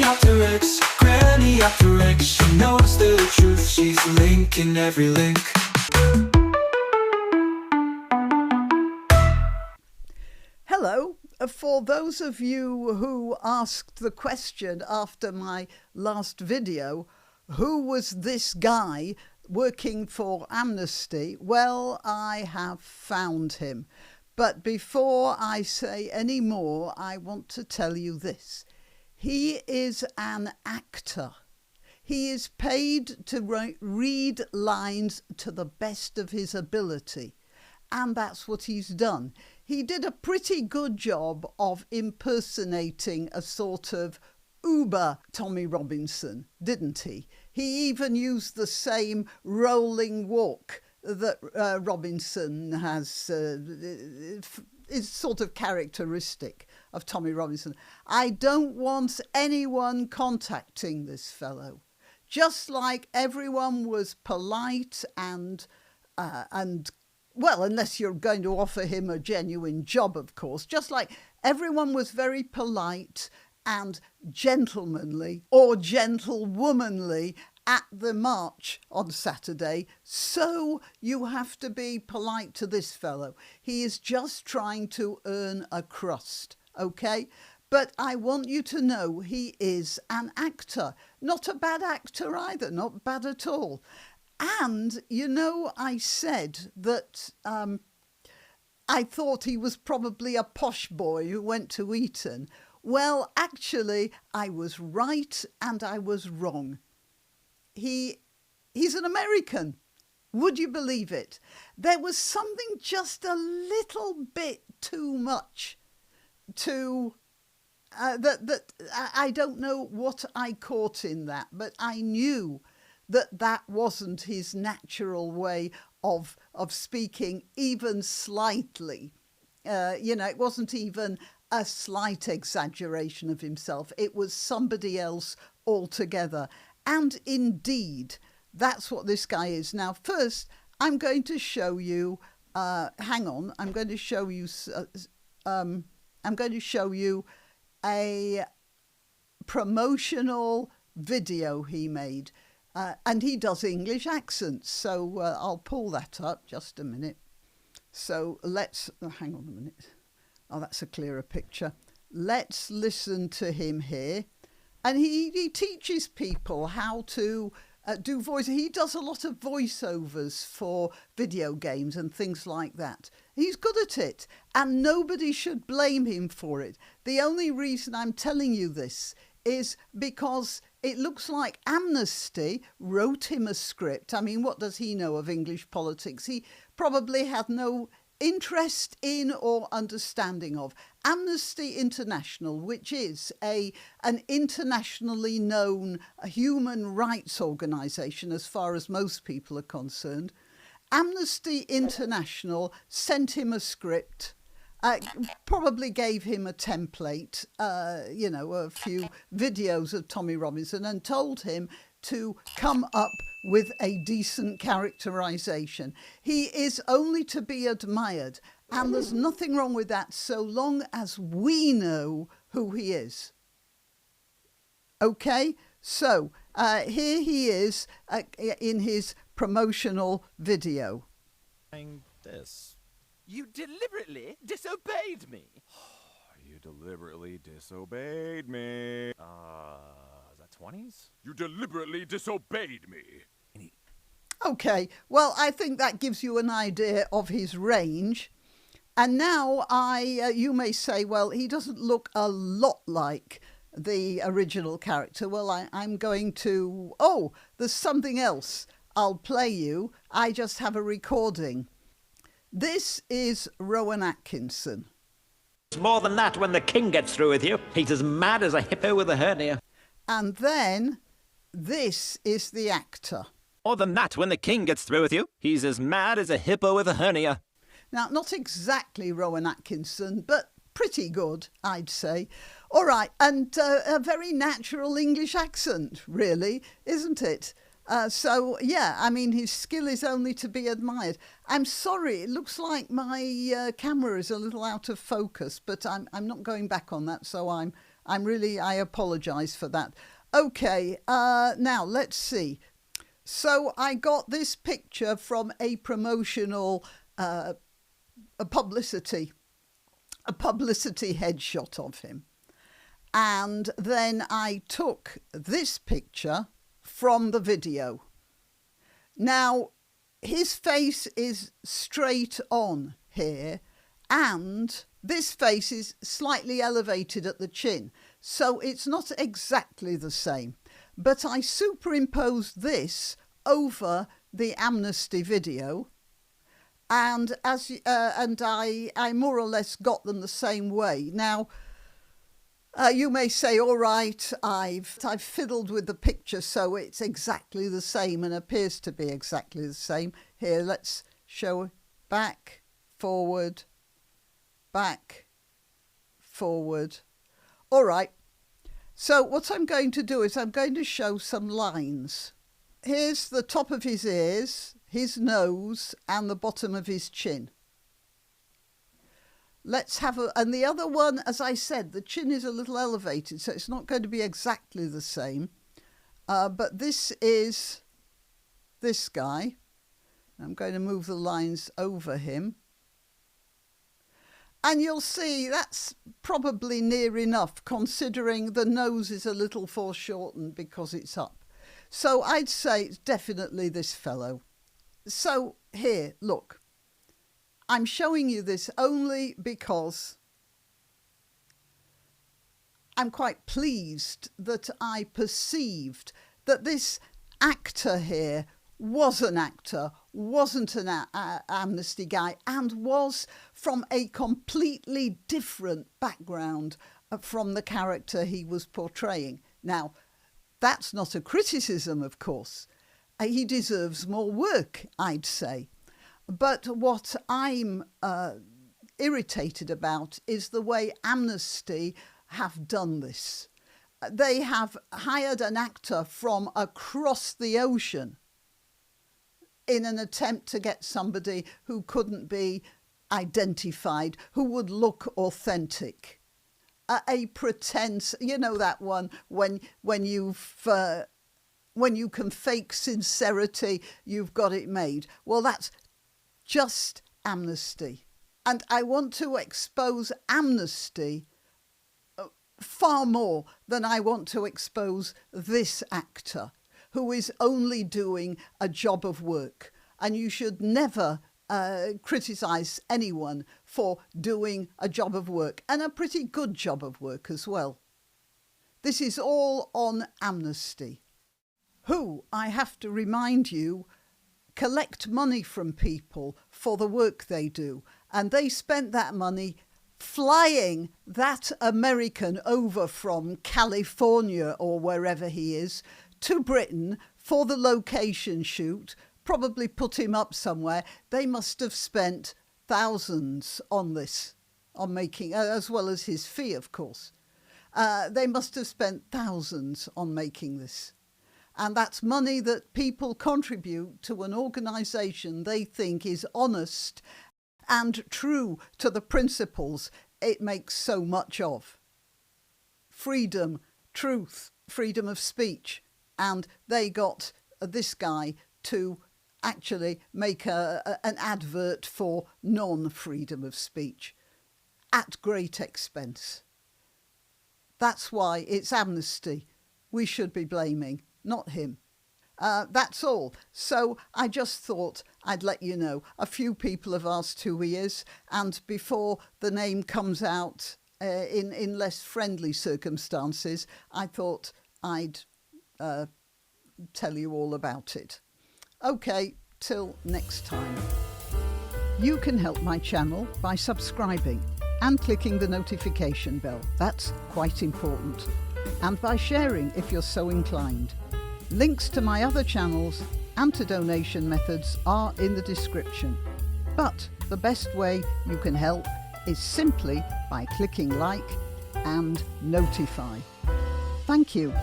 granniopteryx, granniopteryx. She knows the truth, she's linking every link. Hello. For those of you who asked the question after my last video, who was this guy working for Amnesty? Well, I have found him. But before I say any more, I want to tell you this. He is an actor. He is paid to read lines to the best of his ability. And that's what he's done. He did a pretty good job of impersonating a sort of Uber Tommy Robinson, didn't he? He even used the same rolling walk that Robinson has, is sort of characteristic of Tommy Robinson. I don't want anyone contacting this fellow. Just like everyone was polite and well, unless you're going to offer him a genuine job, of course, just like everyone was very polite and gentlemanly or gentlewomanly at the march on Saturday, so you have to be polite to this fellow. He is just trying to earn a crust, okay? But I want you to know he is an actor. Not a bad actor either, not bad at all. And, you know, I said that I thought he was probably a posh boy who went to Eton. Well, actually, I was right and I was wrong. He's an American. Would you believe it? There was something just a little bit too much to... that I don't know what I caught in that, but I knew that wasn't his natural way of speaking, even slightly. It wasn't even a slight exaggeration of himself. It was somebody else altogether. And indeed, that's what this guy is. Now, first, I'm going to show you. Hang on. I'm going to show you. I'm going to show you a promotional video he made. And he does English accents, so I'll pull that up just a minute. So let's, hang on a minute. Oh, that's a clearer picture. Let's listen to him here. And he teaches people how to do voice. He does a lot of voiceovers for video games and things like that. He's good at it, and nobody should blame him for it. The only reason I'm telling you this is because it looks like Amnesty wrote him a script. I mean, what does he know of English politics? He probably had no interest in or understanding of. Amnesty International, which is an internationally known human rights organisation as far as most people are concerned. Amnesty International sent him a script. Probably gave him a template, a few videos of Tommy Robinson, and told him to come up with a decent characterisation. He is only to be admired, and there's nothing wrong with that so long as we know who he is. Okay, so here he is in his promotional video. This. You deliberately disobeyed me. You deliberately disobeyed me. Is that 20s? You deliberately disobeyed me. Okay, well, I think that gives you an idea of his range. And now you may say, well, he doesn't look a lot like the original character. Well, I'm going to... Oh, there's something else I'll play you. I just have a recording. This is Rowan Atkinson. It's more than that when the king gets through with you. He's as mad as a hippo with a hernia. And then this is the actor. More than that when the king gets through with you. He's as mad as a hippo with a hernia. Now, not exactly Rowan Atkinson, but pretty good, I'd say. All right, and a very natural English accent, really, isn't it? So, yeah, I mean, his skill is only to be admired. I'm sorry, it looks like my camera is a little out of focus, but I'm not going back on that, so I'm I apologise for that. Okay, now let's see. So I got this picture from a promotional a publicity headshot of him. And then I took this picture from the video. Now, his face is straight on here, and this face is slightly elevated at the chin, so it's not exactly the same. But I superimposed this over the Amnesty video, and I more or less got them the same way. Now, you may say, all right, I've fiddled with the picture so it's exactly the same and appears to be exactly the same. Here, let's show back, forward, back, forward. All right. So what I'm going to do is I'm going to show some lines. Here's the top of his ears, his nose, and the bottom of his chin. Let's have and the other one, as I said, the chin is a little elevated, so it's not going to be exactly the same. But this is this guy. I'm going to move the lines over him. And you'll see that's probably near enough, considering the nose is a little foreshortened because it's up. So I'd say it's definitely this fellow. So here, look. I'm showing you this only because I'm quite pleased that I perceived that this actor here was an actor, wasn't an Amnesty guy, and was from a completely different background from the character he was portraying. Now, that's not a criticism, of course. He deserves more work, I'd say. But what I'm irritated about is the way Amnesty have done this. They have hired an actor from across the ocean in an attempt to get somebody who couldn't be identified, who would look authentic. A pretense, you know that one, when you can fake sincerity, you've got it made. Well, that's just Amnesty. And I want to expose Amnesty far more than I want to expose this actor, who is only doing a job of work. And you should never criticise anyone for doing a job of work, and a pretty good job of work as well. This is all on Amnesty, who, I have to remind you, collect money from people for the work they do. And they spent that money flying that American over from California or wherever he is to Britain for the location shoot, probably put him up somewhere. They must have spent thousands on this, on making, as well as his fee, of course. They must have spent thousands on making this. And that's money that people contribute to an organisation they think is honest and true to the principles it makes so much of. Freedom, truth, freedom of speech. And they got this guy to actually make an advert for non-freedom of speech at great expense. That's why it's Amnesty we should be blaming, not him. That's all. So I just thought I'd let you know. A few people have asked who he is, and before the name comes out in less friendly circumstances, I thought I'd tell you all about it. Okay, till next time. You can help my channel by subscribing and clicking the notification bell. That's quite important. And by sharing if you're so inclined. Links to my other channels and to donation methods are in the description. But the best way you can help is simply by clicking like and notify. Thank you.